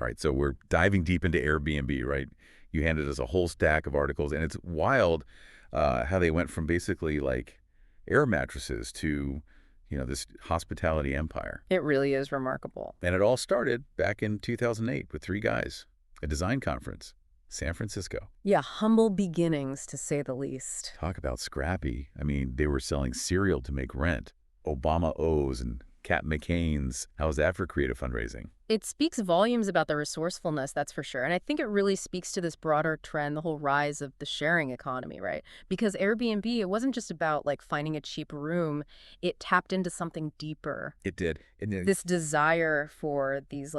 All right, so we're diving deep into Airbnb, right? You handed us a whole stack of articles, and it's wild how they went from basically like air mattresses to, this hospitality empire. It really is remarkable. And it all started back in 2008 with three guys, a design conference, San Francisco. Yeah, humble beginnings, to say the least. Talk about scrappy. I mean, they were selling cereal to make rent, Obama O's and Cat McCain's. How's that for creative fundraising? It speaks volumes about the resourcefulness, that's for sure. And I think it really speaks to this broader trend, the whole rise of the sharing economy, right? Because Airbnb, it wasn't just about like finding a cheap room. It tapped into something deeper. It did. This desire for these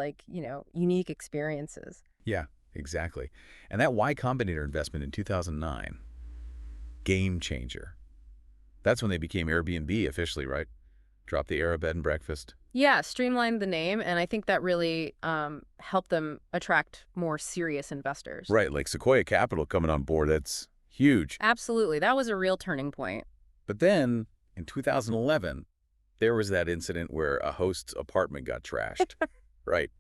unique experiences. Yeah, exactly. And that Y Combinator investment in 2009, game changer. That's when they became Airbnb officially, right? Dropped the era bed and breakfast. Yeah, streamlined the name, and I think that really helped them attract more serious investors. Right, like Sequoia Capital coming on board, that's huge. Absolutely. That was a real turning point. But then, in 2011, there was that incident where a host's apartment got trashed. Right.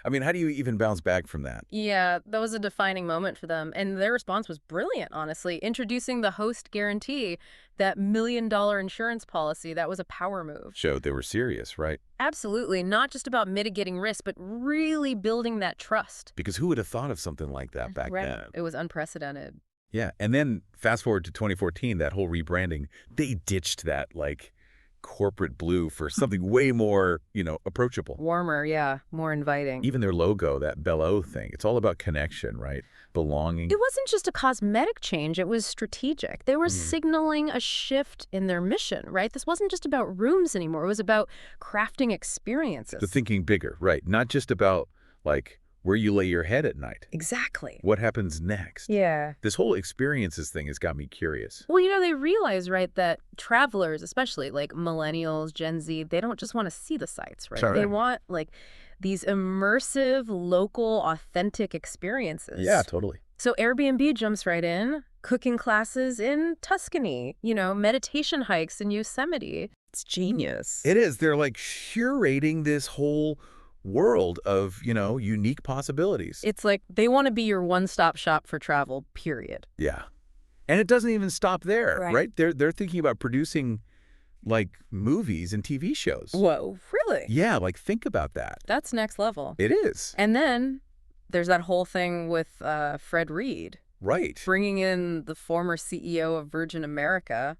I mean, how do you even bounce back from that? Yeah, that was a defining moment for them. And their response was brilliant, honestly. Introducing the host guarantee, that $1 million insurance policy, that was a power move. Showed they were serious, right? Absolutely. Not just about mitigating risk, but really building that trust. Because who would have thought of something like that back then? It was unprecedented. Yeah. And then fast forward to 2014, that whole rebranding, they ditched that, corporate blue for something way more, approachable. Warmer, yeah. More inviting. Even their logo, that Bel-O thing, it's all about connection, right? Belonging. It wasn't just a cosmetic change. It was strategic. They were signaling a shift in their mission, right? This wasn't just about rooms anymore. It was about crafting experiences. The thinking bigger, right? Not just about, where you lay your head at night. Exactly. What happens next? Yeah. This whole experiences thing has got me curious. Well, they realize, right, that travelers, especially like millennials, Gen Z, they don't just want to see the sights, right? Sorry. They want these immersive, local, authentic experiences. Yeah, totally. So Airbnb jumps right in, cooking classes in Tuscany, meditation hikes in Yosemite. It's genius. It is. They're curating this whole world of, unique possibilities. It's like they want to be your one-stop shop for travel, period. Yeah. And it doesn't even stop there, right? They're thinking about producing movies and TV shows. Whoa, really? Yeah, think about that. That's next level. It is. And then there's that whole thing with Fred Reed. Right. Bringing in the former CEO of Virgin America.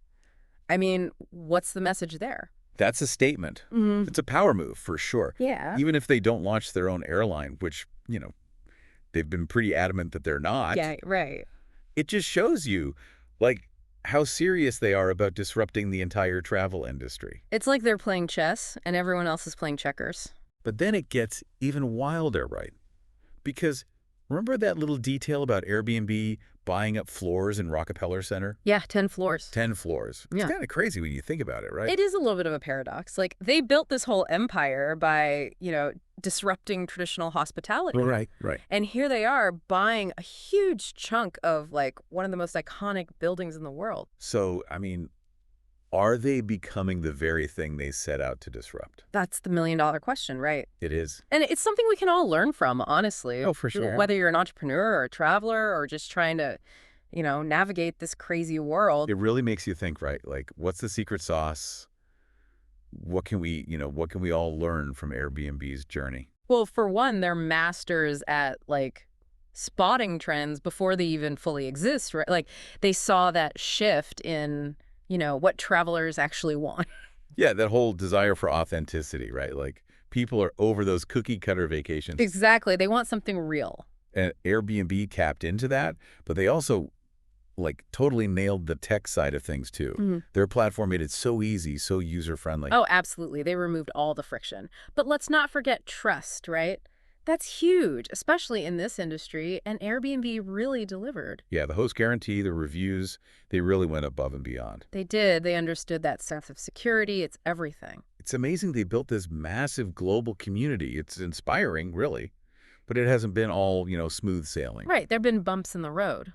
I mean, what's the message there? That's a statement. It's a power move for sure. Yeah. Even if they don't launch their own airline, which, they've been pretty adamant that they're not. Yeah, right. It just shows you, how serious they are about disrupting the entire travel industry. It's like they're playing chess and everyone else is playing checkers. But then it gets even wilder, right? Because remember that little detail about Airbnb buying up floors in Rockefeller Center? Yeah, 10 floors. 10 floors. It's kind of crazy when you think about it, right? It is a little bit of a paradox. They built this whole empire by, disrupting traditional hospitality. Right. And here they are buying a huge chunk of, one of the most iconic buildings in the world. So, are they becoming the very thing they set out to disrupt? That's the $1 million question, right? It is. And it's something we can all learn from, honestly. Oh, for sure. Whether you're an entrepreneur or a traveler or just trying to, navigate this crazy world. It really makes you think, right? What's the secret sauce? What can we all learn from Airbnb's journey? Well, for one, they're masters at, spotting trends before they even fully exist, right? They saw that shift in what travelers actually want. Yeah, that whole desire for authenticity, right? People are over those cookie cutter vacations. Exactly. They want something real. And Airbnb tapped into that, but they also totally nailed the tech side of things too. Their platform made it so easy, so user-friendly. Oh, absolutely. They removed all the friction. But let's not forget trust, right? That's huge, especially in this industry, and Airbnb really delivered. Yeah, the host guarantee, the reviews, they really went above and beyond. They did. They understood that sense of security. It's everything. It's amazing they built this massive global community. It's inspiring, really, but it hasn't been all, smooth sailing. Right. There have been bumps in the road.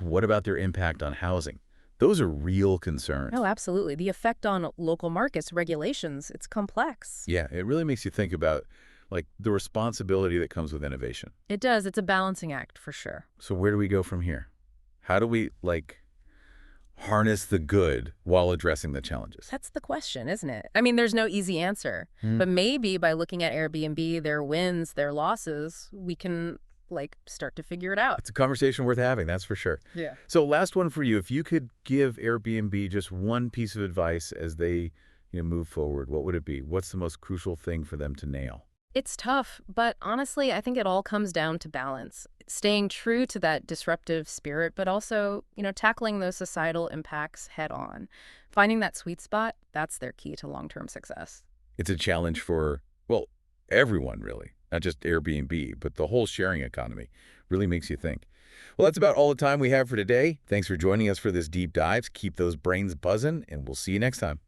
What about their impact on housing? Those are real concerns. Oh, absolutely. The effect on local markets, regulations, it's complex. Yeah, it really makes you think about like the responsibility that comes with innovation. It does. It's a balancing act for sure. So where do we go from here? How do we, like, harness the good while addressing the challenges? That's the question, isn't it? I mean, there's no easy answer. Hmm. But maybe by looking at Airbnb, their wins, their losses, we can, like, start to figure it out. It's a conversation worth having, that's for sure. Yeah. So last one for you. If you could give Airbnb just one piece of advice as they move forward, what would it be? What's the most crucial thing for them to nail? It's tough, but honestly, I think it all comes down to balance. Staying true to that disruptive spirit, but also, tackling those societal impacts head on. Finding that sweet spot, that's their key to long-term success. It's a challenge for, well, everyone really, not just Airbnb, but the whole sharing economy. Really makes you think. Well, that's about all the time we have for today. Thanks for joining us for this deep dive. Keep those brains buzzing, and we'll see you next time.